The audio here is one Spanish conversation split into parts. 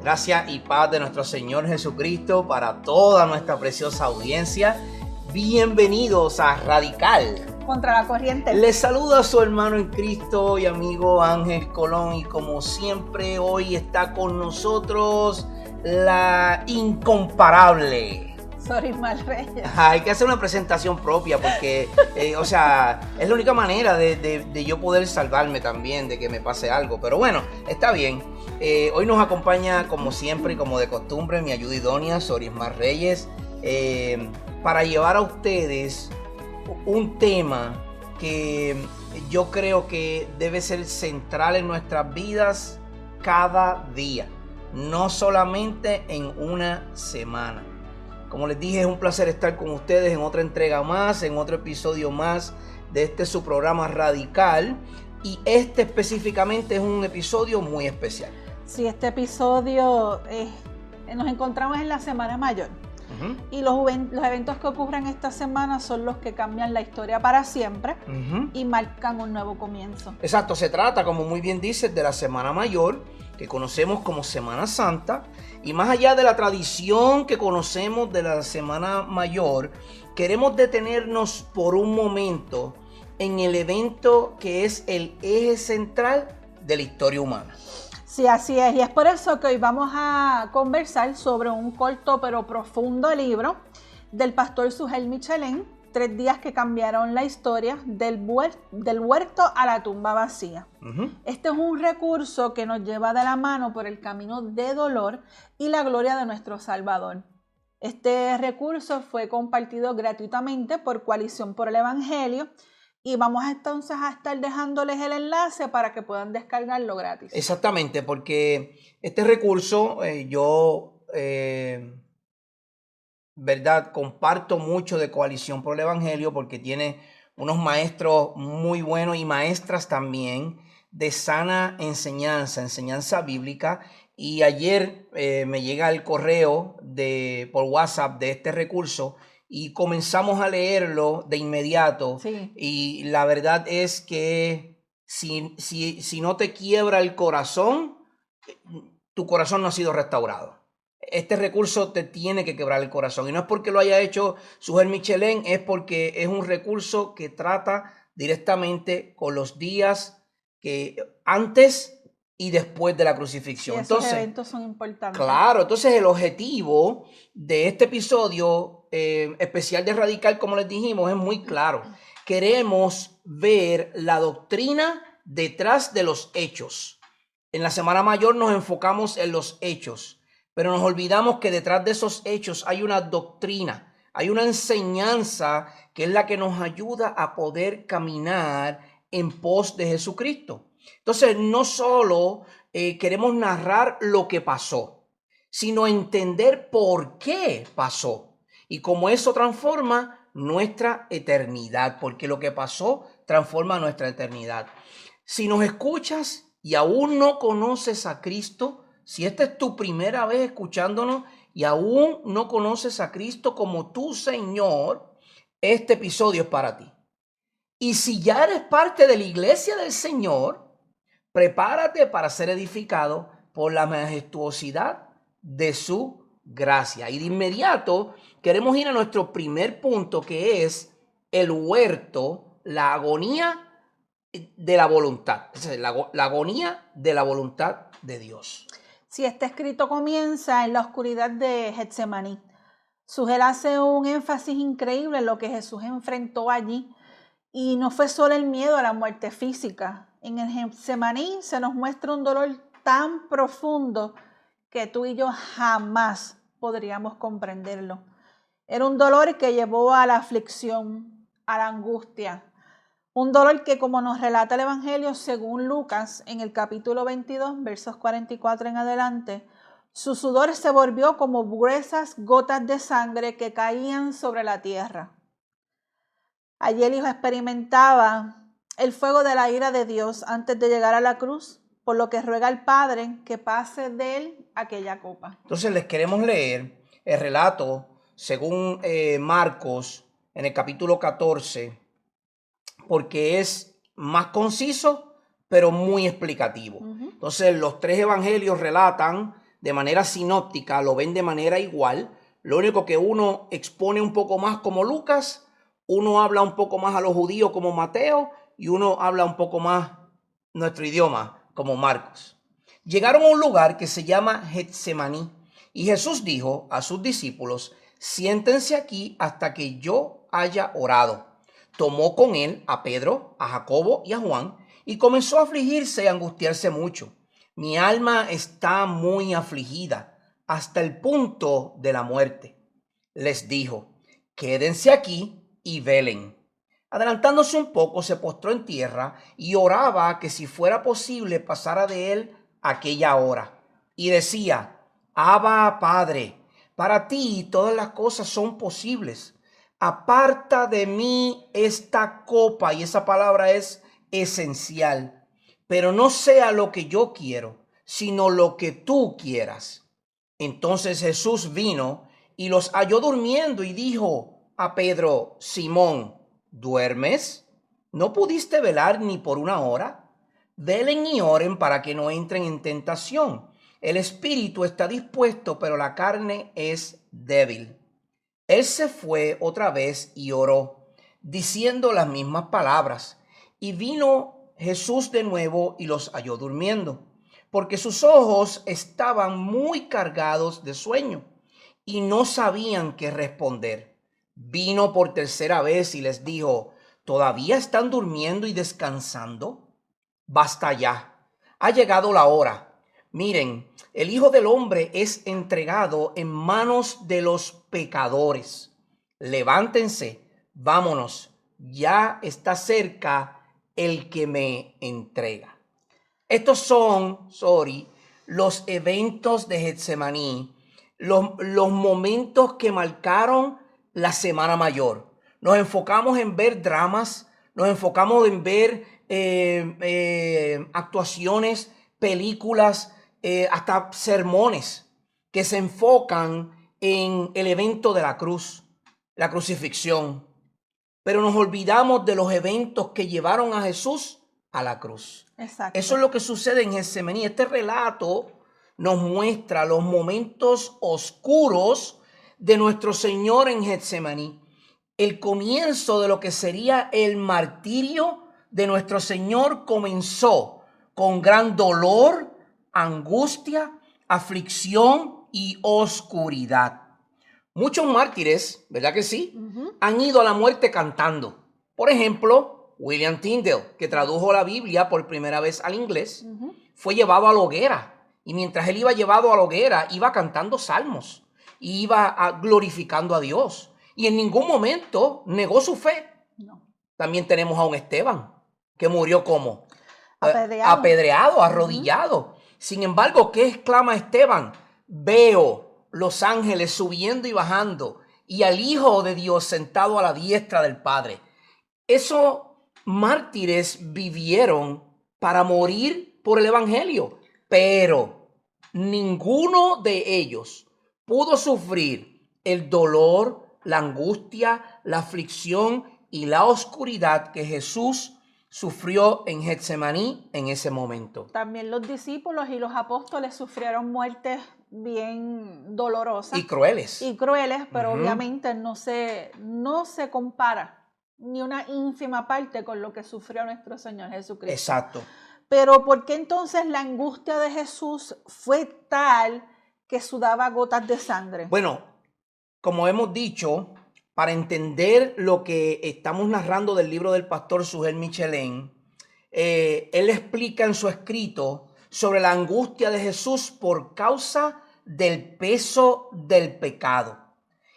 Gracia y paz de nuestro Señor Jesucristo para toda nuestra preciosa audiencia. Bienvenidos a Radical Contra la Corriente. Les saluda a su hermano en Cristo y amigo Ángel Colón, y como siempre hoy está con nosotros la incomparable Sorismar Reyes. Hay que hacer una presentación propia porque, es la única manera de yo poder salvarme también de que me pase algo. Pero bueno, está bien. Hoy nos acompaña, como siempre y como de costumbre, mi ayuda idónea, Sorismar Reyes, para llevar a ustedes un tema que yo creo que debe ser central en nuestras vidas cada día, no solamente en una semana. Como les dije, es un placer estar con ustedes en otra entrega más, en otro episodio más de su programa Radical. Y este específicamente es un episodio muy especial. Sí, este episodio nos encontramos en la Semana Mayor. Uh-huh. Y los eventos que ocurren esta semana son los que cambian la historia para siempre. Uh-huh. Y marcan un nuevo comienzo. Exacto, se trata, como muy bien dices, de la Semana Mayor, que conocemos como Semana Santa. Y más allá de la tradición que conocemos de la Semana Mayor, queremos detenernos por un momento en el evento que es el eje central de la historia humana. Sí, así es. Y es por eso que hoy vamos a conversar sobre un corto pero profundo libro del pastor Sugel Michelén, 3 días que cambiaron la historia del huerto a la tumba vacía. Uh-huh. Este es un recurso que nos lleva de la mano por el camino de dolor y la gloria de nuestro Salvador. Este recurso fue compartido gratuitamente por Coalición por el Evangelio y vamos entonces a estar dejándoles el enlace para que puedan descargarlo gratis. Exactamente, porque este recurso ¿verdad? Comparto mucho de Coalición por el Evangelio porque tiene unos maestros muy buenos y maestras también de sana enseñanza bíblica. Y ayer me llega el correo por WhatsApp de este recurso y comenzamos a leerlo de inmediato. Sí. Y la verdad es que si no te quiebra el corazón, tu corazón no ha sido restaurado. Este recurso te tiene que quebrar el corazón. Y no es porque lo haya hecho Sugel Michelén, es porque es un recurso que trata directamente con los días que antes y después de la crucifixión. Sí, esos eventos son importantes. Claro, entonces el objetivo de este episodio especial de Radical, como les dijimos, es muy claro. Queremos ver la doctrina detrás de los hechos. En la Semana Mayor nos enfocamos en los hechos, pero nos olvidamos que detrás de esos hechos hay una doctrina, hay una enseñanza que es la que nos ayuda a poder caminar en pos de Jesucristo. Entonces, no solo queremos narrar lo que pasó, sino entender por qué pasó y cómo eso transforma nuestra eternidad, porque lo que pasó transforma nuestra eternidad. Si nos escuchas y aún no conoces a Cristo, si esta es tu primera vez escuchándonos y aún no conoces a Cristo como tu Señor, este episodio es para ti. Y si ya eres parte de la iglesia del Señor, prepárate para ser edificado por la majestuosidad de su gracia. Y de inmediato queremos ir a nuestro primer punto, que es el huerto, la agonía de la voluntad. Es la agonía de la voluntad de Dios. Sí, este escrito comienza en la oscuridad de Getsemaní. Sugel hace un énfasis increíble en lo que Jesús enfrentó allí. Y no fue solo el miedo a la muerte física. En el Getsemaní se nos muestra un dolor tan profundo que tú y yo jamás podríamos comprenderlo. Era un dolor que llevó a la aflicción, a la angustia. Un dolor que, como nos relata el Evangelio según Lucas, en el capítulo 22, versos 44 en adelante, su sudor se volvió como gruesas gotas de sangre que caían sobre la tierra. Allí el Hijo experimentaba el fuego de la ira de Dios antes de llegar a la cruz, por lo que ruega al Padre que pase de él aquella copa. Entonces les queremos leer el relato según Marcos en el capítulo 14, porque es más conciso, pero muy explicativo. Uh-huh. Entonces los 3 evangelios relatan de manera sinóptica, lo ven de manera igual. Lo único que uno expone un poco más como Lucas, uno habla un poco más a los judíos como Mateo y uno habla un poco más nuestro idioma como Marcos. Llegaron a un lugar que se llama Getsemaní y Jesús dijo a sus discípulos: siéntense aquí hasta que yo haya orado. Tomó con él a Pedro, a Jacobo y a Juan y comenzó a afligirse y angustiarse mucho. Mi alma está muy afligida hasta el punto de la muerte. Les dijo: quédense aquí y velen. Adelantándose un poco, se postró en tierra y oraba que si fuera posible pasara de él aquella hora. Y decía: Abba, Padre, para ti todas las cosas son posibles. Aparta de mí esta copa, y esa palabra es esencial, pero no sea lo que yo quiero, sino lo que tú quieras. Entonces Jesús vino y los halló durmiendo y dijo a Pedro: Simón, ¿duermes? ¿No pudiste velar ni por una hora? Velen y oren para que no entren en tentación. El espíritu está dispuesto, pero la carne es débil. Él se fue otra vez y oró, diciendo las mismas palabras. Y vino Jesús de nuevo y los halló durmiendo, porque sus ojos estaban muy cargados de sueño y no sabían qué responder. Vino por tercera vez y les dijo: ¿todavía están durmiendo y descansando? Basta ya, ha llegado la hora. Miren, el Hijo del Hombre es entregado en manos de los pecadores. Levántense, vámonos, ya está cerca el que me entrega. Estos son, los eventos de Getsemaní, los momentos que marcaron la Semana Mayor. Nos enfocamos en ver dramas, nos enfocamos en ver actuaciones, películas, hasta sermones que se enfocan en el evento de la cruz, la crucifixión. Pero nos olvidamos de los eventos que llevaron a Jesús a la cruz. Exacto. Eso es lo que sucede en Getsemaní. Este relato nos muestra los momentos oscuros de nuestro Señor en Getsemaní. El comienzo de lo que sería el martirio de nuestro Señor comenzó con gran dolor, angustia, aflicción y oscuridad. Muchos mártires, ¿verdad que sí? Han ido a la muerte cantando. Por ejemplo, William Tyndale, que tradujo la Biblia por primera vez al inglés, fue llevado a la hoguera. Y mientras él iba llevado a la hoguera, iba cantando salmos y iba glorificando a Dios. Y en ningún momento negó su fe. No. También tenemos a un Esteban, que murió como Apedreado, arrodillado. Sin embargo, ¿qué exclama Esteban? Veo los ángeles subiendo y bajando y al Hijo de Dios sentado a la diestra del Padre. Esos mártires vivieron para morir por el Evangelio, pero ninguno de ellos pudo sufrir el dolor, la angustia, la aflicción y la oscuridad que Jesús sufrió en Getsemaní en ese momento. También los discípulos y los apóstoles sufrieron muertes bien dolorosas Y crueles. pero obviamente no se compara ni una ínfima parte con lo que sufrió nuestro Señor Jesucristo. Exacto. Pero ¿por qué entonces la angustia de Jesús fue tal que sudaba gotas de sangre? Bueno, como hemos dicho, para entender lo que estamos narrando del libro del pastor Sugel Michelén, él explica en su escrito sobre la angustia de Jesús por causa del peso del pecado.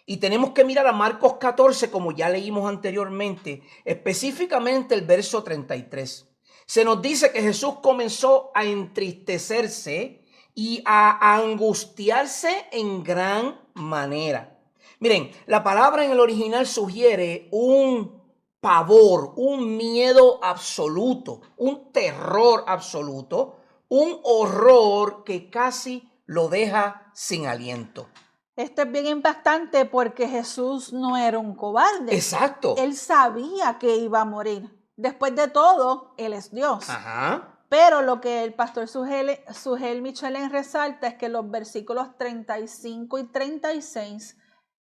Y tenemos que mirar a Marcos 14, como ya leímos anteriormente, específicamente el verso 33. Se nos dice que Jesús comenzó a entristecerse y a angustiarse en gran manera. Miren, la palabra en el original sugiere un pavor, un miedo absoluto, un terror absoluto, un horror que casi lo deja sin aliento. Esto es bien impactante porque Jesús no era un cobarde. Exacto. Él sabía que iba a morir. Después de todo, Él es Dios. Ajá. Pero lo que el pastor Sugel Michelén resalta es que los versículos 35 y 36,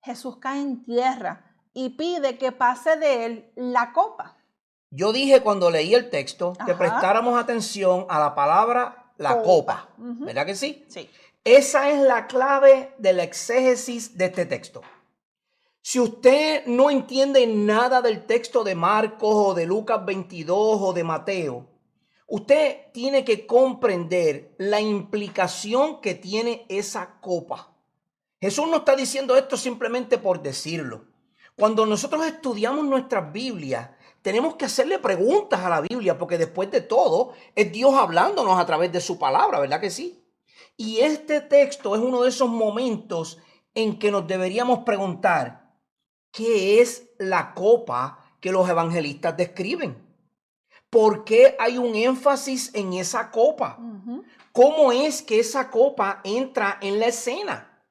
Jesús cae en tierra y pide que pase de él la copa. Yo dije cuando leí el texto que Ajá. prestáramos atención a la palabra la copa. ¿Verdad que sí? Sí. Esa es la clave de la exégesis de este texto. Si usted no entiende nada del texto de Marcos o de Lucas 22 o de Mateo, usted tiene que comprender la implicación que tiene esa copa. Jesús no está diciendo esto simplemente por decirlo. Cuando nosotros estudiamos nuestras Biblias, tenemos que hacerle preguntas a la Biblia, porque después de todo es Dios hablándonos a través de su palabra, ¿verdad que sí? Y este texto es uno de esos momentos en que nos deberíamos preguntar, ¿qué es la copa que los evangelistas describen? ¿Por qué hay un énfasis en esa copa? ¿Cómo es que esa copa entra en la escena?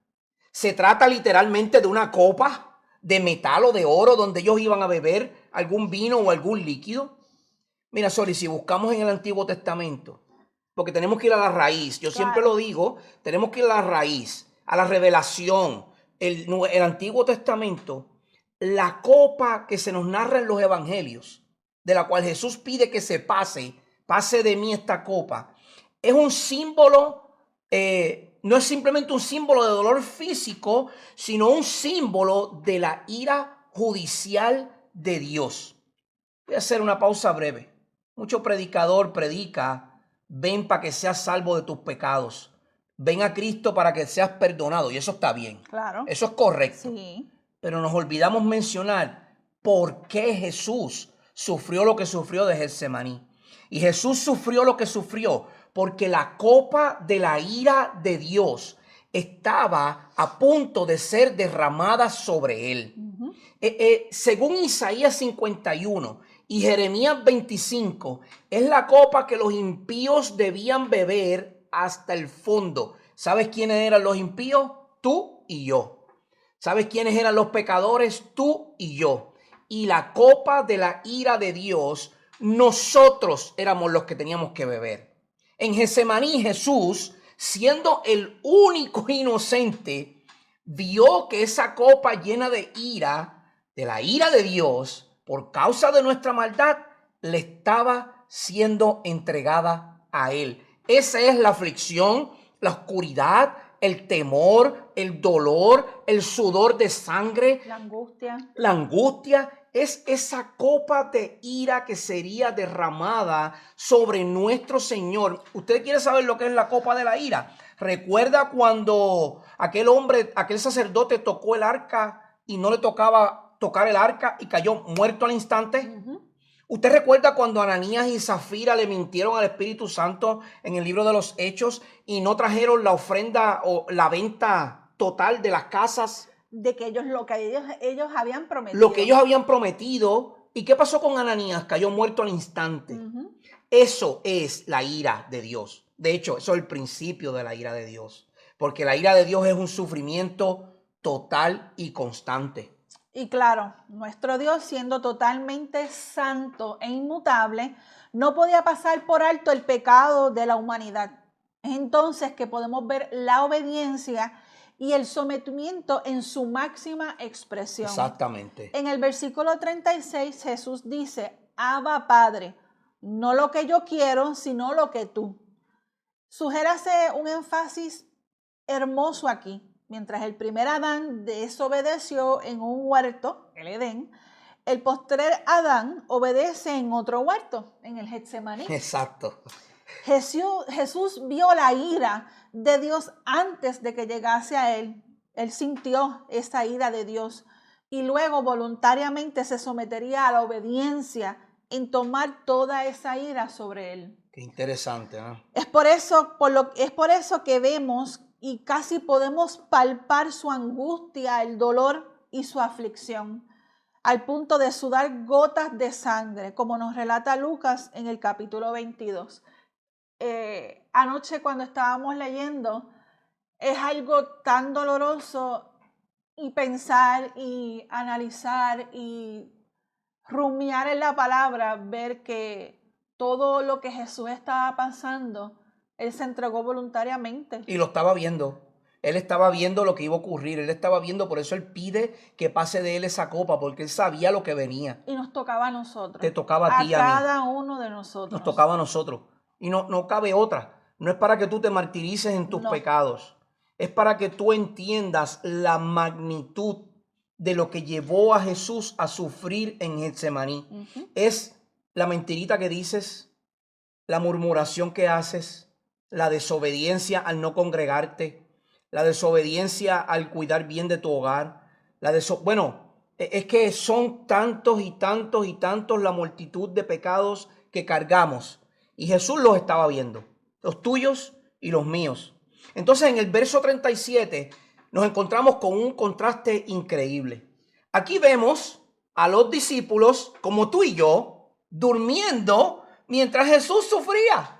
¿Se trata literalmente de una copa de metal o de oro donde ellos iban a beber algún vino o algún líquido? Mira, Sori, si buscamos en el Antiguo Testamento, porque tenemos que ir a la raíz, yo siempre lo digo, tenemos que ir a la raíz, a la revelación, el Antiguo Testamento, la copa que se nos narra en los evangelios, de la cual Jesús pide que se pase de mí esta copa, es un símbolo, no es simplemente un símbolo de dolor físico, sino un símbolo de la ira judicial de Dios. Voy a hacer una pausa breve. Mucho predicador predica, ven para que seas salvo de tus pecados. Ven a Cristo para que seas perdonado. Y eso está bien. Claro. Eso es correcto. Sí. Pero nos olvidamos mencionar por qué Jesús sufrió lo que sufrió de Getsemaní. Y Jesús sufrió lo que sufrió porque la copa de la ira de Dios estaba a punto de ser derramada sobre él. Según Isaías 51 y Jeremías 25, es la copa que los impíos debían beber hasta el fondo. ¿Sabes quiénes eran los impíos? Tú y yo. ¿Sabes quiénes eran los pecadores? Tú y yo. Y la copa de la ira de Dios, nosotros éramos los que teníamos que beber. En Getsemaní, Jesús, siendo el único inocente, vio que esa copa llena de ira, de la ira de Dios, por causa de nuestra maldad, le estaba siendo entregada a él. Esa es la aflicción, la oscuridad, el temor, el dolor, el sudor de sangre, La angustia. La angustia es esa copa de ira que sería derramada sobre nuestro Señor. ¿Usted quiere saber lo que es la copa de la ira? ¿Recuerda cuando aquel hombre, aquel sacerdote tocó el arca y no le tocaba tocar el arca y cayó muerto al instante? ¿Usted recuerda cuando Ananías y Zafira le mintieron al Espíritu Santo en el libro de los Hechos y no trajeron la ofrenda o la venta total de las casas? De que ellos habían prometido. Lo que ellos habían prometido. ¿Y qué pasó con Ananías? Cayó muerto al instante. Eso es la ira de Dios. De hecho, eso es el principio de la ira de Dios. Porque la ira de Dios es un sufrimiento total y constante. Y claro, nuestro Dios, siendo totalmente santo e inmutable, no podía pasar por alto el pecado de la humanidad. Es entonces que podemos ver la obediencia y el sometimiento en su máxima expresión. Exactamente. En el versículo 36, Jesús dice: Abba, Padre, no lo que yo quiero, sino lo que tú. Sugere un énfasis hermoso aquí. Mientras el primer Adán desobedeció en un huerto, el Edén, el postrer Adán obedece en otro huerto, en el Getsemaní. Exacto. Jesús vio la ira de Dios antes de que llegase a él. Él sintió esa ira de Dios y luego voluntariamente se sometería a la obediencia en tomar toda esa ira sobre él. Qué interesante, ¿no? Es por eso que vemos y casi podemos palpar su angustia, el dolor y su aflicción, al punto de sudar gotas de sangre, como nos relata Lucas en el capítulo 22. Anoche cuando estábamos leyendo, es algo tan doloroso y pensar y analizar y rumiar en la palabra, ver que todo lo que Jesús estaba pasando, Él se entregó voluntariamente. Y lo estaba viendo. Él estaba viendo lo que iba a ocurrir. Él estaba viendo, por eso él pide que pase de él esa copa, porque él sabía lo que venía. Y nos tocaba a nosotros. Te tocaba a ti, a mí. cada uno de nosotros. Nos tocaba a nosotros. Y no cabe otra. No es para que tú te martirices en tus pecados. Es para que tú entiendas la magnitud de lo que llevó a Jesús a sufrir en Getsemaní. Es la mentirita que dices, la murmuración que haces, la desobediencia al no congregarte, la desobediencia al cuidar bien de tu hogar, es que son tantos y tantos y tantos la multitud de pecados que cargamos. Y Jesús los estaba viendo, los tuyos y los míos. Entonces en el verso 37 nos encontramos con un contraste increíble. Aquí vemos a los discípulos, como tú y yo, durmiendo mientras Jesús sufría.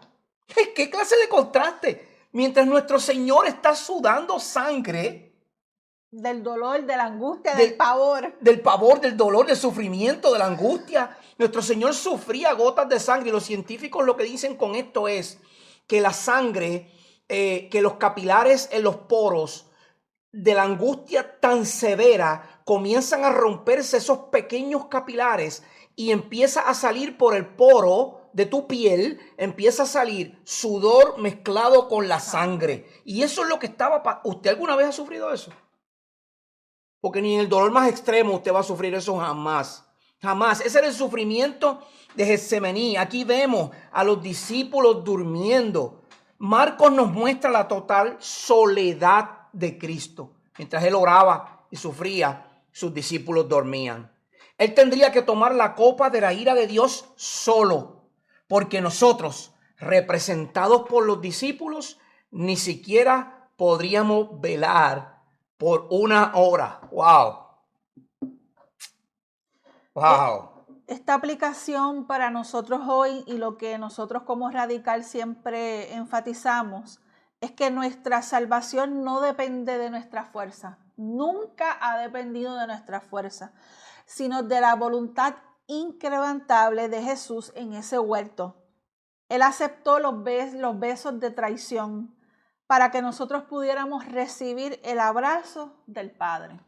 ¿Qué clase de contraste? Mientras nuestro Señor está sudando sangre. Del dolor, de la angustia, del pavor. Del pavor, del dolor, del sufrimiento, de la angustia. Nuestro Señor sufría gotas de sangre. Y los científicos lo que dicen con esto es que la sangre, que los capilares en los poros de la angustia tan severa, comienzan a romperse esos pequeños capilares y empieza a salir por el poro de tu piel, empieza a salir sudor mezclado con la sangre. Y eso es lo que estaba. ¿Usted alguna vez ha sufrido eso? Porque ni en el dolor más extremo usted va a sufrir eso jamás. Jamás. Ese era el sufrimiento de Getsemaní. Aquí vemos a los discípulos durmiendo. Marcos nos muestra la total soledad de Cristo. Mientras él oraba y sufría, sus discípulos dormían. Él tendría que tomar la copa de la ira de Dios solo, porque nosotros, representados por los discípulos, ni siquiera podríamos velar por una hora. ¡Wow! ¡Wow! Esta aplicación para nosotros hoy y lo que nosotros como Radical siempre enfatizamos es que nuestra salvación no depende de nuestra fuerza. Nunca ha dependido de nuestra fuerza, sino de la voluntad inquebrantable de Jesús en ese huerto. Él aceptó los besos de traición para que nosotros pudiéramos recibir el abrazo del Padre.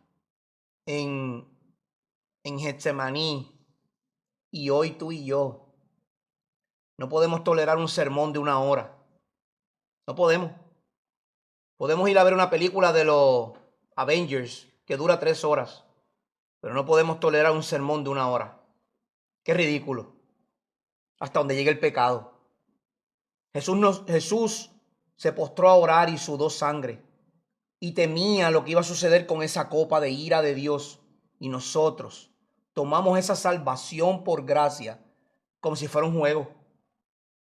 En Getsemaní, y hoy tú y yo no podemos tolerar un sermón de una hora. No podemos. Podemos ir a ver una película de los Avengers que dura 3 horas, pero no podemos tolerar un sermón de una hora. Qué ridículo. Hasta donde llegue el pecado. Jesús se postró a orar y sudó sangre y temía lo que iba a suceder con esa copa de ira de Dios. Y nosotros tomamos esa salvación por gracia como si fuera un juego.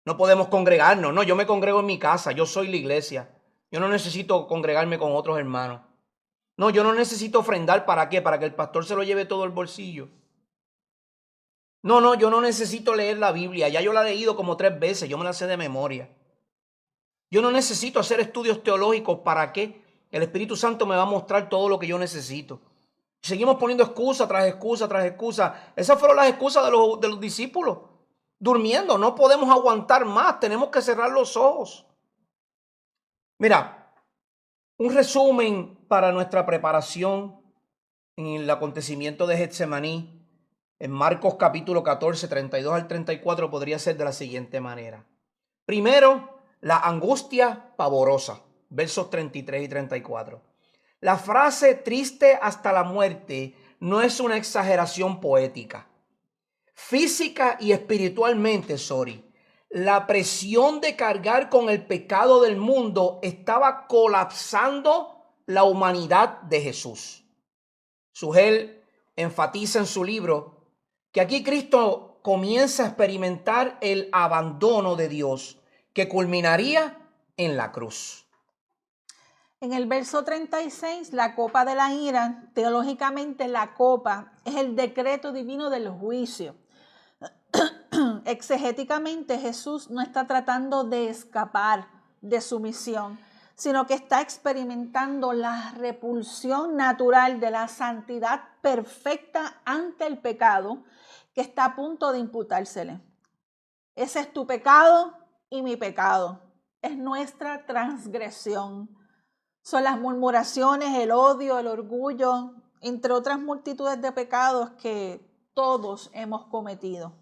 No podemos congregarnos. No, yo me congrego en mi casa. Yo soy la iglesia. Yo no necesito congregarme con otros hermanos. No, yo no necesito ofrendar. ¿Para qué? Para que el pastor se lo lleve todo el bolsillo. No, yo no necesito leer la Biblia. Ya yo la he leído como 3 veces. Yo me la sé de memoria. Yo no necesito hacer estudios teológicos. ¿Para qué? El Espíritu Santo me va a mostrar todo lo que yo necesito. Seguimos poniendo excusa tras excusa tras excusa. Esas fueron las excusas de los discípulos. Durmiendo, no podemos aguantar más. Tenemos que cerrar los ojos. Mira, un resumen para nuestra preparación en el acontecimiento de Getsemaní. En Marcos capítulo 14, 32 al 34 podría ser de la siguiente manera. Primero, la angustia pavorosa, versos 33 y 34. La frase triste hasta la muerte no es una exageración poética. Física y espiritualmente, la presión de cargar con el pecado del mundo estaba colapsando la humanidad de Jesús. Sugel enfatiza en su libro que aquí Cristo comienza a experimentar el abandono de Dios que culminaría en la cruz. En el verso 36, la copa de la ira, teológicamente la copa es el decreto divino del juicio. Exegéticamente Jesús no está tratando de escapar de su misión, sino que está experimentando la repulsión natural de la santidad perfecta ante el pecado que está a punto de imputársele. Ese es tu pecado y mi pecado. Es nuestra transgresión. Son las murmuraciones, el odio, el orgullo, entre otras multitudes de pecados que todos hemos cometido.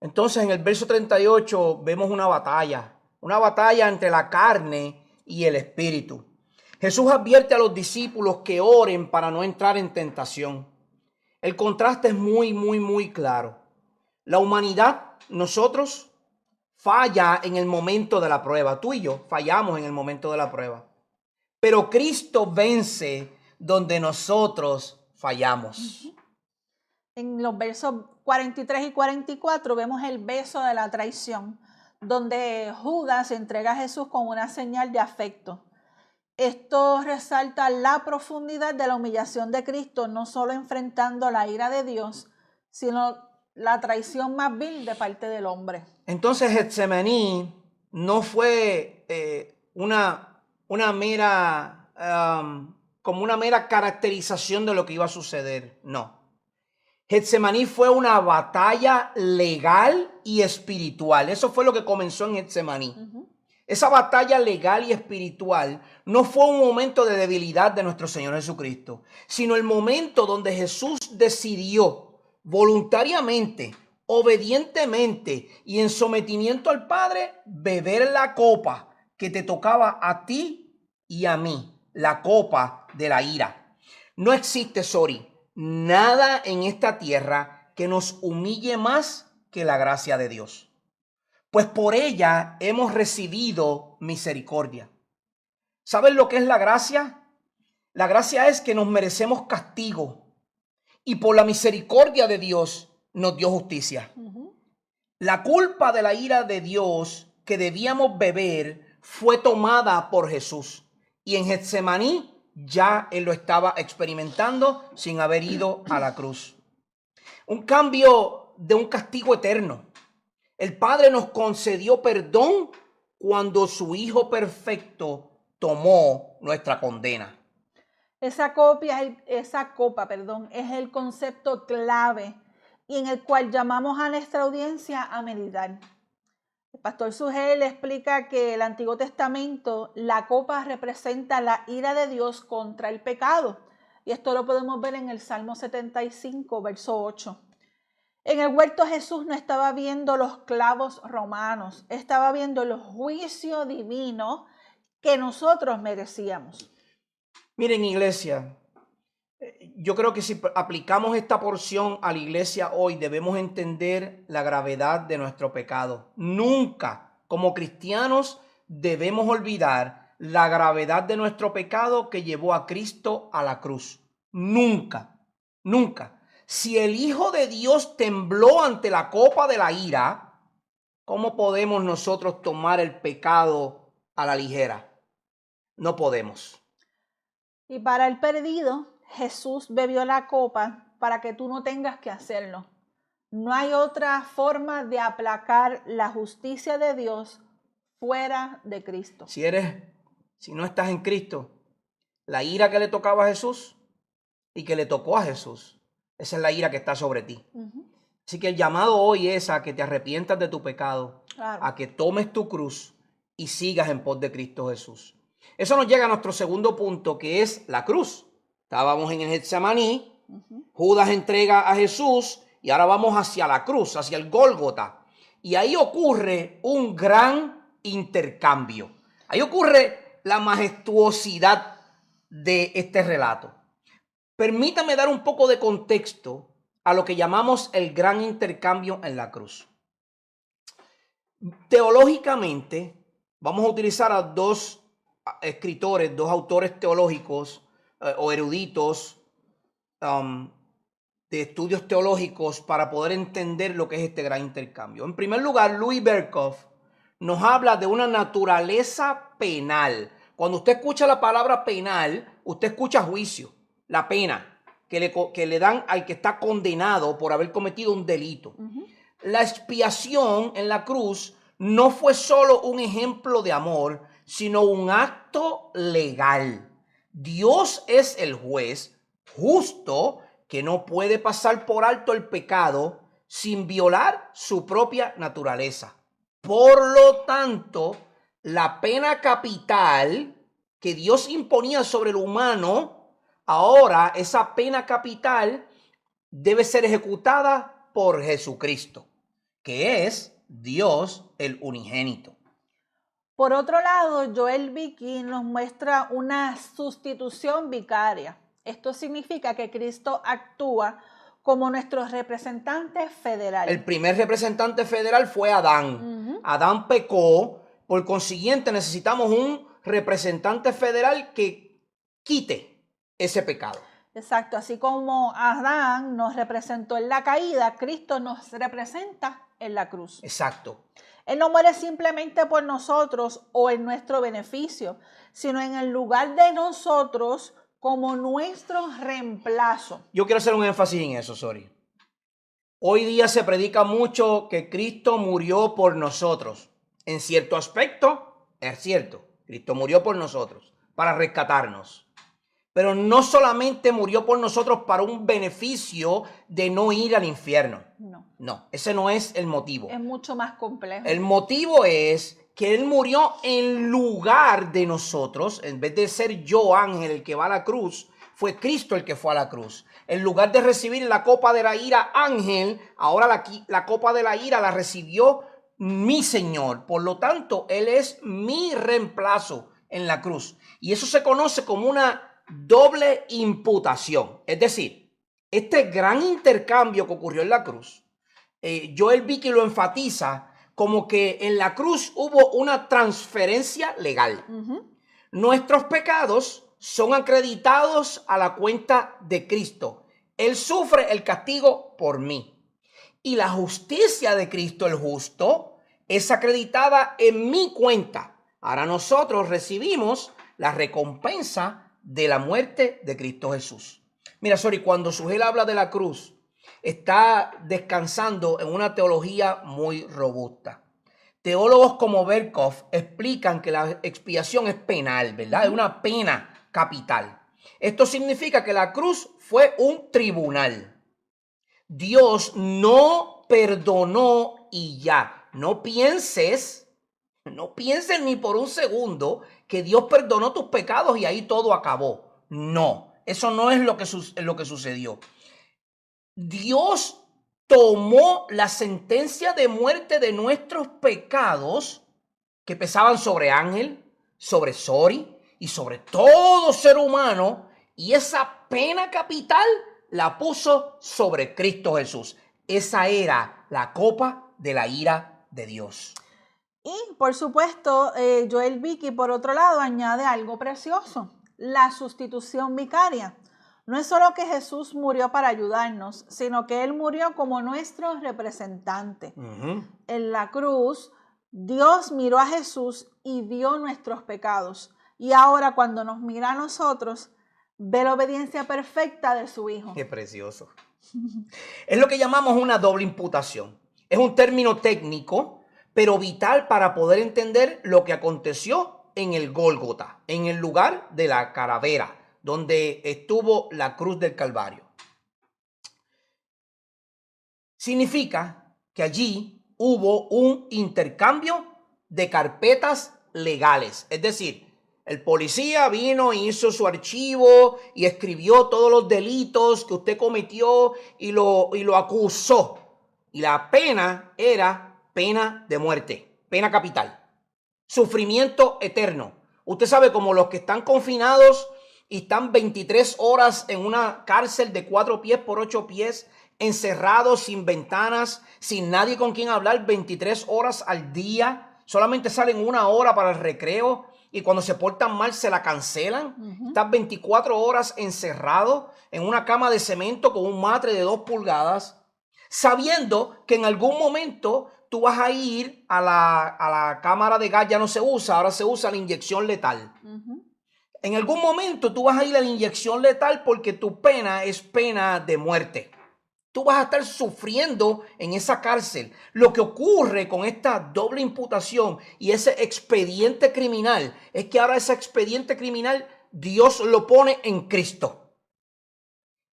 Entonces en el verso 38 vemos una batalla entre la carne y el espíritu. Jesús advierte a los discípulos que oren para no entrar en tentación. El contraste es muy claro. La humanidad, nosotros, falla en el momento de la prueba. Tú y yo fallamos en el momento de la prueba. Pero Cristo vence donde nosotros fallamos. En los versos 43 y 44 vemos el beso de la traición, donde Judas entrega a Jesús con una señal de afecto. Esto resalta la profundidad de la humillación de Cristo, no solo enfrentando la ira de Dios, sino la traición más vil de parte del hombre. Entonces Getsemaní no fue una mera como una mera caracterización de lo que iba a suceder. No. Getsemaní fue una batalla legal y espiritual. Eso fue lo que comenzó en Getsemaní. Esa batalla legal y espiritual no fue un momento de debilidad de nuestro Señor Jesucristo, sino el momento donde Jesús decidió voluntariamente, obedientemente y en sometimiento al Padre beber la copa que te tocaba a ti y a mí, la copa de la ira. No existe, nada en esta tierra que nos humille más que la gracia de Dios. Pues por ella hemos recibido misericordia. ¿Saben lo que es la gracia? La gracia es que nos merecemos castigo y por la misericordia de Dios nos dio justicia. La culpa de la ira de Dios que debíamos beber fue tomada por Jesús. Y en Getsemaní ya él lo estaba experimentando sin haber ido a la cruz. Un cambio de un castigo eterno. El Padre nos concedió perdón cuando su Hijo perfecto tomó nuestra condena. Esa copa, es el concepto clave y en el cual llamamos a nuestra audiencia a meditar. El pastor Sugel explica que el Antiguo Testamento, la copa representa la ira de Dios contra el pecado. Y esto lo podemos ver en el Salmo 75, verso 8. En el huerto Jesús no estaba viendo los clavos romanos, estaba viendo el juicio divino que nosotros merecíamos. Miren, iglesia, yo creo que si aplicamos esta porción a la iglesia hoy, debemos entender la gravedad de nuestro pecado. Nunca, como cristianos, debemos olvidar la gravedad de nuestro pecado que llevó a Cristo a la cruz. Nunca. Si el Hijo de Dios tembló ante la copa de la ira, ¿cómo podemos nosotros tomar el pecado a la ligera? No podemos. Y para el perdido, Jesús bebió la copa para que tú no tengas que hacerlo. No hay otra forma de aplacar la justicia de Dios fuera de Cristo. Si no estás en Cristo, la ira que le tocaba a Jesús y que le tocó a Jesús, esa es la ira que está sobre ti. Así que el llamado hoy es a que te arrepientas de tu pecado, claro, a que tomes tu cruz y sigas en pos de Cristo Jesús. Eso nos llega a nuestro segundo punto, que es la cruz. Estábamos en el Getsemaní, Judas entrega a Jesús y ahora vamos hacia la cruz, hacia el Gólgota. Y ahí ocurre un gran intercambio. Ahí ocurre la majestuosidad de este relato. Permítame dar un poco de contexto a lo que llamamos el gran intercambio en la cruz. Teológicamente, vamos a utilizar a dos escritores, dos autores teológicos o eruditos de estudios teológicos para poder entender lo que es este gran intercambio. En primer lugar, Louis Berkhoff nos habla de una naturaleza penal. Cuando usted escucha la palabra penal, usted escucha juicio, la pena que le dan al que está condenado por haber cometido un delito. La expiación en la cruz no fue solo un ejemplo de amor, sino un acto legal. Dios es el juez justo que no puede pasar por alto el pecado sin violar su propia naturaleza. Por lo tanto, la pena capital que Dios imponía sobre el humano, ahora esa pena capital debe ser ejecutada por Jesucristo, que es Dios el unigénito. Por otro lado, Joel Beeke nos muestra una sustitución vicaria. Esto significa que Cristo actúa como nuestro representante federal. El primer representante federal fue Adán. Adán pecó, por consiguiente necesitamos un representante federal que quite ese pecado. Exacto, así como Adán nos representó en la caída, Cristo nos representa en la cruz. Exacto. Él no muere simplemente por nosotros o en nuestro beneficio, sino en el lugar de nosotros como nuestro reemplazo. Yo quiero hacer un énfasis en eso, sorry. Hoy día se predica mucho que Cristo murió por nosotros. En cierto aspecto, es cierto. Cristo murió por nosotros, para rescatarnos. Pero no solamente murió por nosotros para un beneficio de no ir al infierno. No, ese no es el motivo. Es mucho más complejo. El motivo es que Él murió en lugar de nosotros. En vez de ser yo, ángel, el que va a la cruz, fue Cristo el que fue a la cruz. En lugar de recibir la copa de la ira, ángel, ahora la copa de la ira la recibió mi Señor. Por lo tanto, Él es mi reemplazo en la cruz. Y eso se conoce como una doble imputación. Es decir, este gran intercambio que ocurrió en la cruz, Joel Beeke lo enfatiza como que en la cruz hubo una transferencia legal. Nuestros pecados son acreditados a la cuenta de Cristo. Él sufre el castigo por mí. Y la justicia de Cristo, el justo, es acreditada en mi cuenta. Ahora nosotros recibimos la recompensa de la muerte de Cristo Jesús. Mira, cuando Sugel habla de la cruz, está descansando en una teología muy robusta. Teólogos como Berkhoff explican que la expiación es penal, ¿verdad? Es una pena capital. Esto significa que la cruz fue un tribunal. Dios no perdonó y ya. No pienses ni por un segundo que Dios perdonó tus pecados y ahí todo acabó. No, eso no es lo que sucedió. Dios tomó la sentencia de muerte de nuestros pecados que pesaban sobre Ángel, sobre Sori y sobre todo ser humano, y esa pena capital la puso sobre Cristo Jesús. Esa era la copa de la ira de Dios. Y por supuesto, Joel Beeke, por otro lado, añade algo precioso: la sustitución vicaria. No es solo que Jesús murió para ayudarnos, sino que Él murió como nuestro representante. En la cruz, Dios miró a Jesús y vio nuestros pecados. Y ahora, cuando nos mira a nosotros, ve la obediencia perfecta de su Hijo. ¡Qué precioso! Es lo que llamamos una doble imputación. Es un término técnico, pero vital para poder entender lo que aconteció en el Gólgota, en el lugar de la calavera, donde estuvo la cruz del Calvario. Significa que allí hubo un intercambio de carpetas legales. Es decir, el policía vino y hizo su archivo y escribió todos los delitos que usted cometió y lo acusó. Y la pena era pena de muerte, pena capital, sufrimiento eterno. Usted sabe, como los que están confinados y están 23 horas en una cárcel de 4 pies por 8 pies, encerrados, sin ventanas, sin nadie con quien hablar, 23 horas al día. Solamente salen 1 hora para el recreo y cuando se portan mal se la cancelan. Estás 24 horas encerrado en una cama de cemento con un matre de 2 pulgadas, sabiendo que en algún momento tú vas a ir a la cámara de gas. Ya no se usa, ahora se usa la inyección letal. En algún momento tú vas a ir a la inyección letal porque tu pena es pena de muerte. Tú vas a estar sufriendo en esa cárcel. Lo que ocurre con esta doble imputación y ese expediente criminal es que ahora ese expediente criminal Dios lo pone en Cristo.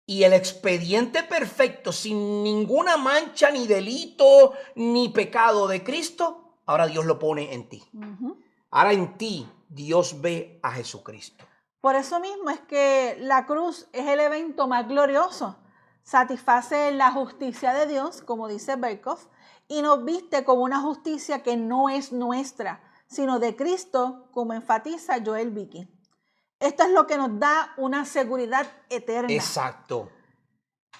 Y el expediente perfecto, sin ninguna mancha, ni delito, ni pecado de Cristo, ahora Dios lo pone en ti. Ahora en ti Dios ve a Jesucristo. Por eso mismo es que la cruz es el evento más glorioso. Satisface la justicia de Dios, como dice Berkhoff, y nos viste como una justicia que no es nuestra, sino de Cristo, como enfatiza Joel Beeke. Esto es lo que nos da una seguridad eterna. Exacto.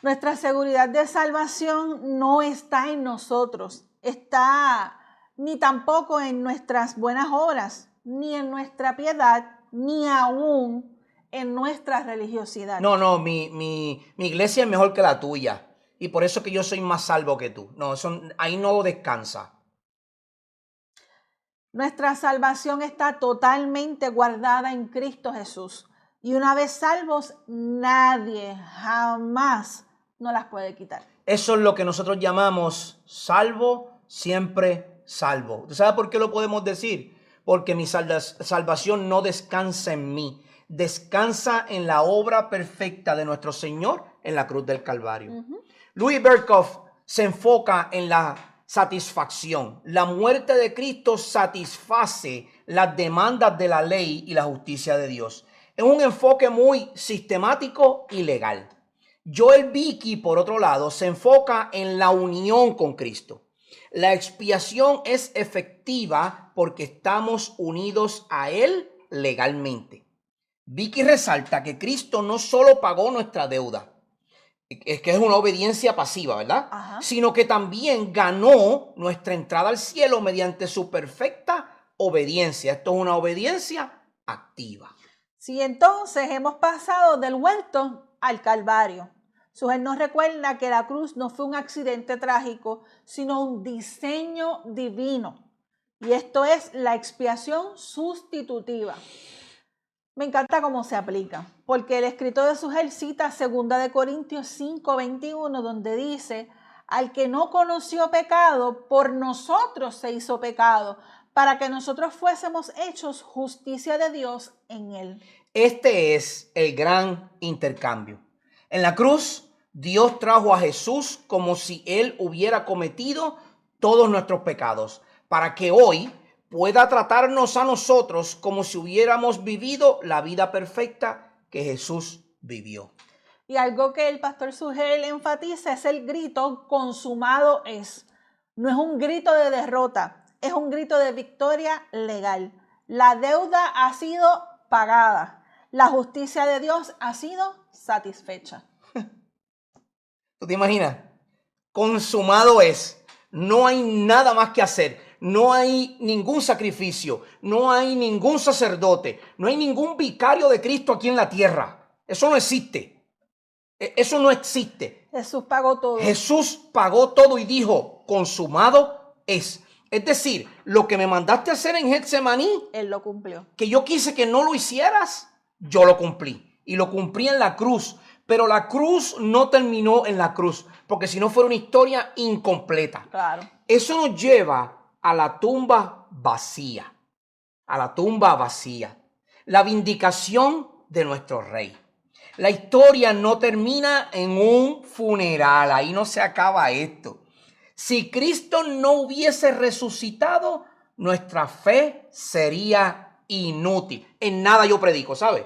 Nuestra seguridad de salvación no está en nosotros, está ni tampoco en nuestras buenas obras, ni en nuestra piedad, ni aún en nuestra religiosidad. No, mi iglesia es mejor que la tuya. Y por eso que yo soy más salvo que tú. No, eso ahí no descansa. Nuestra salvación está totalmente guardada en Cristo Jesús. Y una vez salvos, nadie jamás nos las puede quitar. Eso es lo que nosotros llamamos salvo, siempre salvo. ¿Usted sabe por qué lo podemos decir? Porque mi salvación no descansa en mí. Descansa en la obra perfecta de nuestro Señor en la cruz del Calvario. Louis Berkhoff se enfoca en la satisfacción. La muerte de Cristo satisface las demandas de la ley y la justicia de Dios. Es un enfoque muy sistemático y legal. Joel Beeke, por otro lado, se enfoca en la unión con Cristo. La expiación es efectiva porque estamos unidos a Él legalmente. Beeke resalta que Cristo no solo pagó nuestra deuda, es que es una obediencia pasiva, ¿verdad? Sino que también ganó nuestra entrada al cielo mediante su perfecta obediencia. Esto es una obediencia activa. Sí, entonces hemos pasado del huerto al Calvario. Él nos recuerda que la cruz no fue un accidente trágico, sino un diseño divino. Y esto es la expiación sustitutiva. Me encanta cómo se aplica, porque el escritor de Sugel cita 2 Corintios 5:21, donde dice: al que no conoció pecado, por nosotros se hizo pecado, para que nosotros fuésemos hechos justicia de Dios en él. Este es el gran intercambio. En la cruz, Dios trajo a Jesús como si Él hubiera cometido todos nuestros pecados, para que hoy pueda tratarnos a nosotros como si hubiéramos vivido la vida perfecta que Jesús vivió. Y algo que el pastor Sugel enfatiza es el grito consumado es. No es un grito de derrota, es un grito de victoria legal. La deuda ha sido pagada. La justicia de Dios ha sido satisfecha. ¿Tú te imaginas? Consumado es. No hay nada más que hacer. No hay ningún sacrificio. No hay ningún sacerdote. No hay ningún vicario de Cristo aquí en la tierra. Eso no existe. Eso no existe. Jesús pagó todo. Jesús pagó todo y dijo, consumado es. Es decir, lo que me mandaste a hacer en Getsemaní, Él lo cumplió. Que yo quise que no lo hicieras, yo lo cumplí. Y lo cumplí en la cruz. Pero la cruz no terminó en la cruz, porque si no fuera una historia incompleta. Claro. Eso nos lleva a la tumba vacía. A la tumba vacía. La vindicación de nuestro rey. La historia no termina en un funeral. Ahí no se acaba esto. Si Cristo no hubiese resucitado, nuestra fe sería inútil. En nada yo predico, ¿sabes?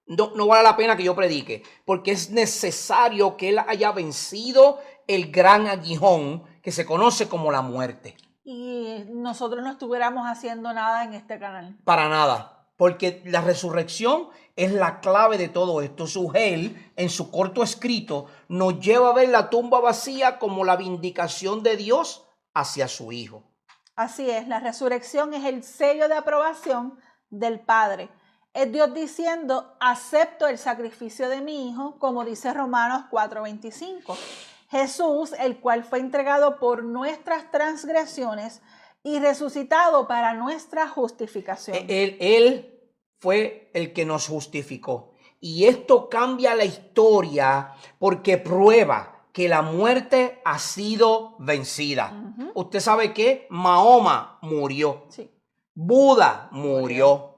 No vale la pena que yo predique, porque es necesario que Él haya vencido el gran aguijón que se conoce como la muerte. Y nosotros no estuviéramos haciendo nada en este canal. Para nada, porque la resurrección es la clave de todo esto. Sugel, en su corto escrito, nos lleva a ver la tumba vacía como la vindicación de Dios hacia su Hijo. Así es, la resurrección es el sello de aprobación del Padre. Es Dios diciendo, acepto el sacrificio de mi Hijo, como dice Romanos 4:25. Jesús, el cual fue entregado por nuestras transgresiones y resucitado para nuestra justificación. Él fue el que nos justificó. Y esto cambia la historia porque prueba que la muerte ha sido vencida. Usted sabe que Mahoma murió. Sí. Buda murió.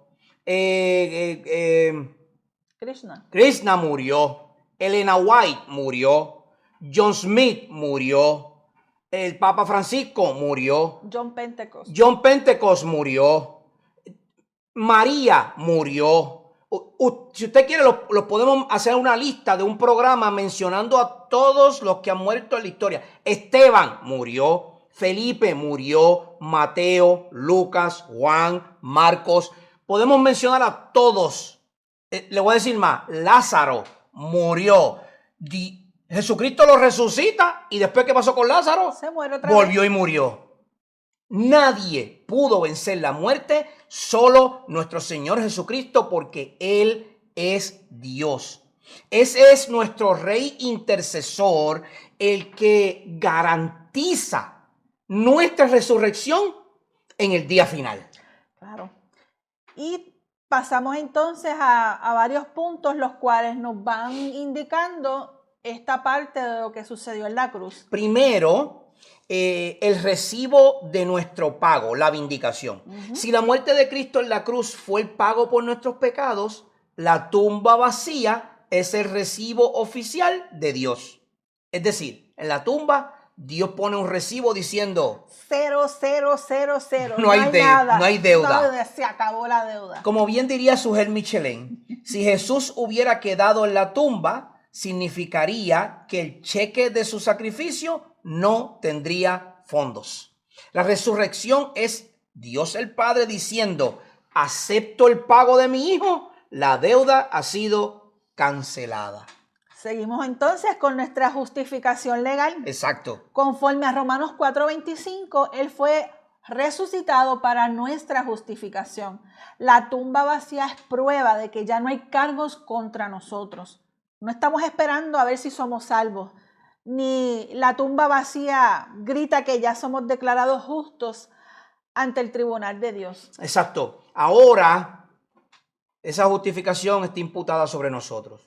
Krishna murió. Elena White murió. John Smith murió. El Papa Francisco murió. John Pentecost. John Pentecost murió. María murió. Si usted quiere, lo podemos hacer una lista de un programa mencionando a todos los que han muerto en la historia. Esteban murió. Felipe murió. Mateo, Lucas, Juan, Marcos. Podemos mencionar a todos. Le voy a decir más. Lázaro murió. Jesucristo lo resucita y después, ¿qué pasó con Lázaro? Se muere otra Volvió vez. y murió. Nadie pudo vencer la muerte, solo nuestro Señor Jesucristo, porque Él es Dios. Ese es nuestro Rey intercesor, el que garantiza nuestra resurrección en el día final. Claro. Y pasamos entonces a varios puntos los cuales nos van indicando esta parte de lo que sucedió en la cruz. Primero, el recibo de nuestro pago, la vindicación. Si la muerte de Cristo en la cruz fue el pago por nuestros pecados, la tumba vacía es el recibo oficial de Dios. Es decir, en la tumba Dios pone un recibo diciendo 0, 0, 0, 0. No hay nada. no hay deuda. No, se acabó la deuda. Como bien diría Sujel Michelén, si Jesús hubiera quedado en la tumba, significaría que el cheque de su sacrificio no tendría fondos. La resurrección es Dios el Padre diciendo, acepto el pago de mi hijo, la deuda ha sido cancelada. Seguimos entonces con nuestra justificación legal. Exacto. Conforme a Romanos 4:25, Él fue resucitado para nuestra justificación. La tumba vacía es prueba de que ya no hay cargos contra nosotros. No estamos esperando a ver si somos salvos, ni la tumba vacía grita que ya somos declarados justos ante el tribunal de Dios. Exacto. Ahora, esa justificación está imputada sobre nosotros.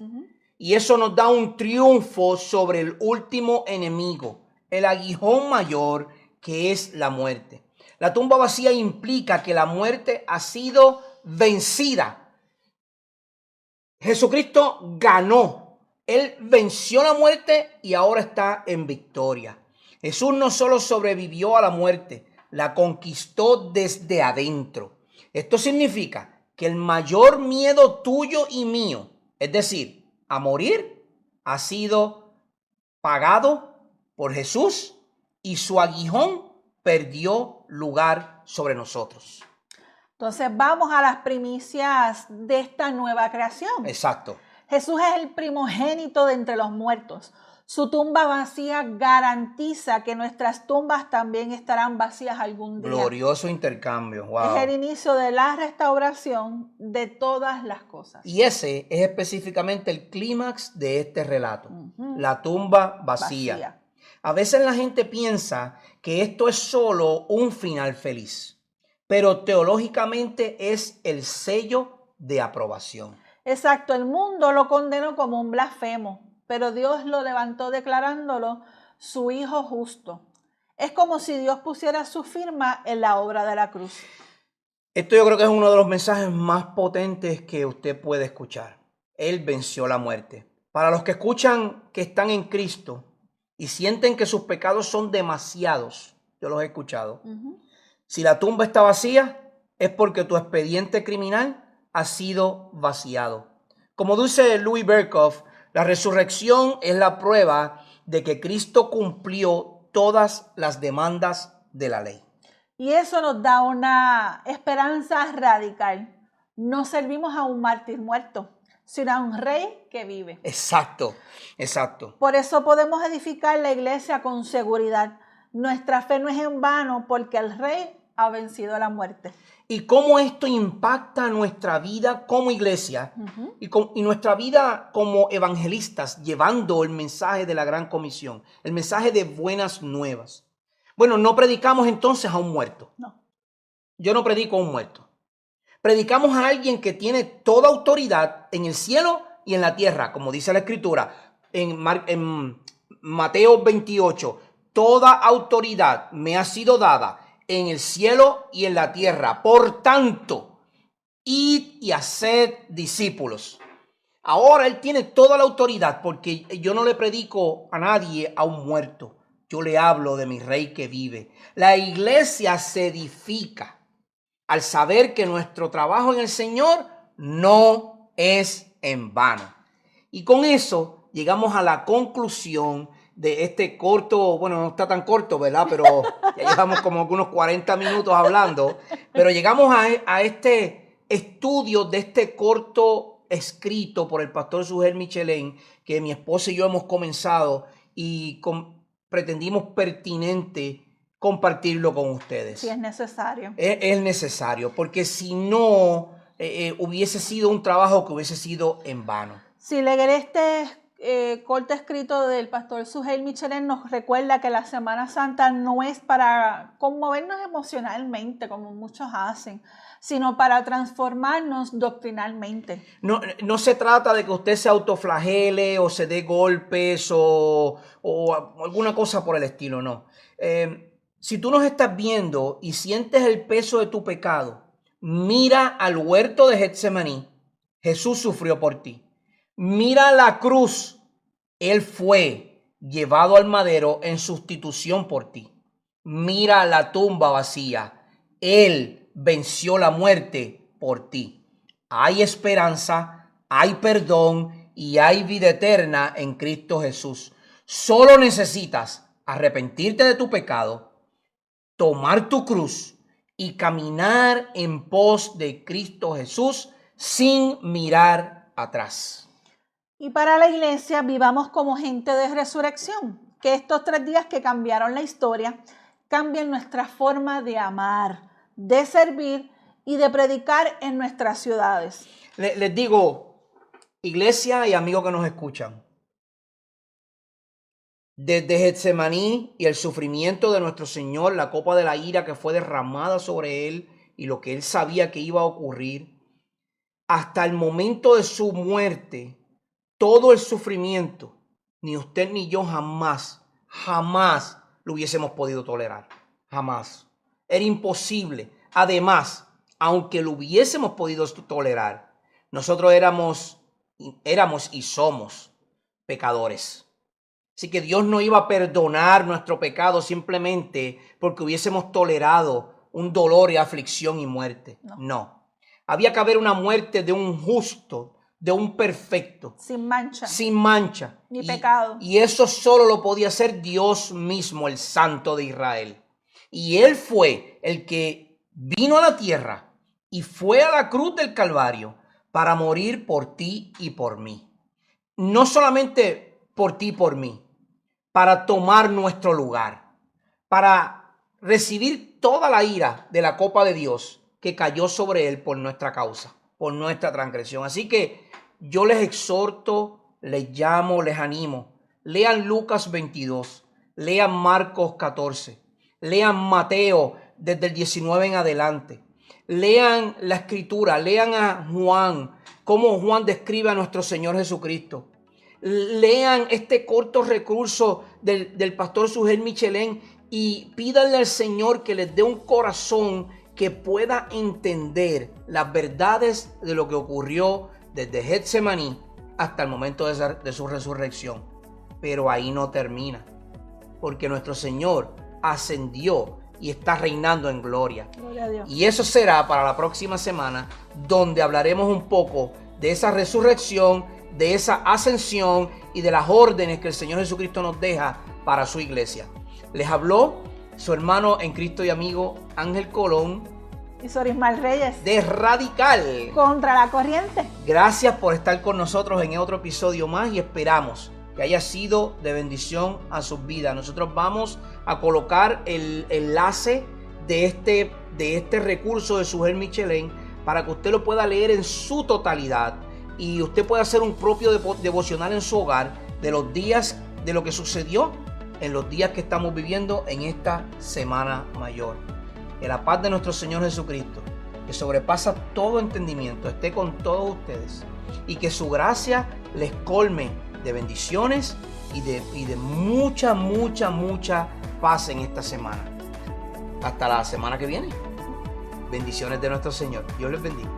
Y eso nos da un triunfo sobre el último enemigo, el aguijón mayor, que es la muerte. La tumba vacía implica que la muerte ha sido vencida. Jesucristo ganó. Él venció la muerte y ahora está en victoria. Jesús no solo sobrevivió a la muerte, la conquistó desde adentro. Esto significa que el mayor miedo tuyo y mío, es decir, a morir, ha sido pagado por Jesús y su aguijón perdió lugar sobre nosotros. Entonces vamos a las primicias de esta nueva creación. Exacto. Jesús es el primogénito de entre los muertos. Su tumba vacía garantiza que nuestras tumbas también estarán vacías algún día. Glorioso intercambio. Wow. Es el inicio de la restauración de todas las cosas. Y ese es específicamente el clímax de este relato. La tumba vacía. A veces la gente piensa que esto es solo un final feliz, pero teológicamente es el sello de aprobación. Exacto, el mundo lo condenó como un blasfemo, pero Dios lo levantó declarándolo su Hijo justo. Es como si Dios pusiera su firma en la obra de la cruz. Esto yo creo que es uno de los mensajes más potentes que usted puede escuchar. Él venció la muerte. Para los que escuchan que están en Cristo y sienten que sus pecados son demasiados, yo los he escuchado. Si la tumba está vacía, es porque tu expediente criminal ha sido vaciado. Como dice Louis Berkhoff, la resurrección es la prueba de que Cristo cumplió todas las demandas de la ley. Y eso nos da una esperanza radical. No servimos a un mártir muerto, sino a un rey que vive. Exacto, exacto. Por eso podemos edificar la iglesia con seguridad. Nuestra fe no es en vano porque el rey ha vencido a la muerte. Y cómo esto impacta nuestra vida como iglesia y nuestra vida como evangelistas, llevando el mensaje de la Gran Comisión, el mensaje de buenas nuevas. Bueno, no predicamos entonces a un muerto. No. Yo no predico a un muerto. Predicamos a alguien que tiene toda autoridad en el cielo y en la tierra, como dice la Escritura en Mateo 28. Toda autoridad me ha sido dada en el cielo y en la tierra. Por tanto, id y haced discípulos. Ahora Él tiene toda la autoridad, porque yo no le predico a nadie a un muerto. Yo le hablo de mi Rey que vive. La iglesia se edifica al saber que nuestro trabajo en el Señor no es en vano. Y con eso llegamos a la conclusión de este corto, bueno, no está tan corto, ¿verdad? Pero ya llevamos como unos 40 minutos hablando. Pero llegamos a este estudio de este corto escrito por el pastor Sugel Michelén, que mi esposa y yo hemos comenzado y pretendimos pertinente compartirlo con ustedes. Si es necesario. Es necesario, porque si no, hubiese sido un trabajo que hubiese sido en vano. Si leer este corto escrito del pastor Sugel Michelén nos recuerda que la Semana Santa no es para conmovernos emocionalmente, como muchos hacen, sino para transformarnos doctrinalmente. No se trata de que usted se autoflagele o se dé golpes o alguna cosa por el estilo, no. Si tú nos estás viendo y sientes el peso de tu pecado, mira al huerto de Getsemaní. Jesús sufrió por ti. Mira la cruz. Él fue llevado al madero en sustitución por ti. Mira la tumba vacía. Él venció la muerte por ti. Hay esperanza, hay perdón y hay vida eterna en Cristo Jesús. Solo necesitas arrepentirte de tu pecado, tomar tu cruz y caminar en pos de Cristo Jesús sin mirar atrás. Y para la iglesia, vivamos como gente de resurrección. Que estos 3 días que cambiaron la historia, cambien nuestra forma de amar, de servir y de predicar en nuestras ciudades. Les digo, iglesia y amigos que nos escuchan, desde Getsemaní y el sufrimiento de nuestro Señor, la copa de la ira que fue derramada sobre Él y lo que Él sabía que iba a ocurrir, hasta el momento de su muerte, todo el sufrimiento, ni usted ni yo jamás lo hubiésemos podido tolerar. Jamás. Era imposible. Además, aunque lo hubiésemos podido tolerar, nosotros éramos y somos pecadores. Así que Dios no iba a perdonar nuestro pecado simplemente porque hubiésemos tolerado un dolor y aflicción y muerte. No. Había que haber una muerte de un justo, de un perfecto. Sin mancha. Sin mancha. Ni pecado. Y eso solo lo podía hacer Dios mismo, el Santo de Israel. Y Él fue el que vino a la tierra y fue a la cruz del Calvario para morir por ti y por mí. No solamente por ti y por mí, para tomar nuestro lugar, para recibir toda la ira de la copa de Dios que cayó sobre Él por nuestra causa, por nuestra transgresión. Así que yo les exhorto, les llamo, les animo. Lean Lucas 22, lean Marcos 14, lean Mateo desde el 19 en adelante. Lean la escritura, lean a Juan, cómo Juan describe a nuestro Señor Jesucristo. Lean este corto recurso del pastor Sugel Michelén y pídanle al Señor que les dé un corazón que pueda entender las verdades de lo que ocurrió desde Getsemaní hasta el momento de su resurrección. Pero ahí no termina, porque nuestro Señor ascendió y está reinando en gloria. Gloria a Dios. Y eso será para la próxima semana, donde hablaremos un poco de esa resurrección, de esa ascensión y de las órdenes que el Señor Jesucristo nos deja para su iglesia. Les habló su hermano en Cristo y amigo Ángel Colón Y Sorismal Reyes. de Radical. Contra la corriente. Gracias por estar con nosotros en otro episodio más y esperamos que haya sido de bendición a sus vidas. Nosotros vamos a colocar el enlace de este recurso de Sugel Michelén para que usted lo pueda leer en su totalidad y usted pueda hacer un propio devocional en su hogar de los días, de lo que sucedió en los días que estamos viviendo en esta Semana Mayor. Que la paz de nuestro Señor Jesucristo, que sobrepasa todo entendimiento, esté con todos ustedes y que su gracia les colme de bendiciones y de mucha paz en esta semana. Hasta la semana que viene. Bendiciones de nuestro Señor. Dios les bendiga.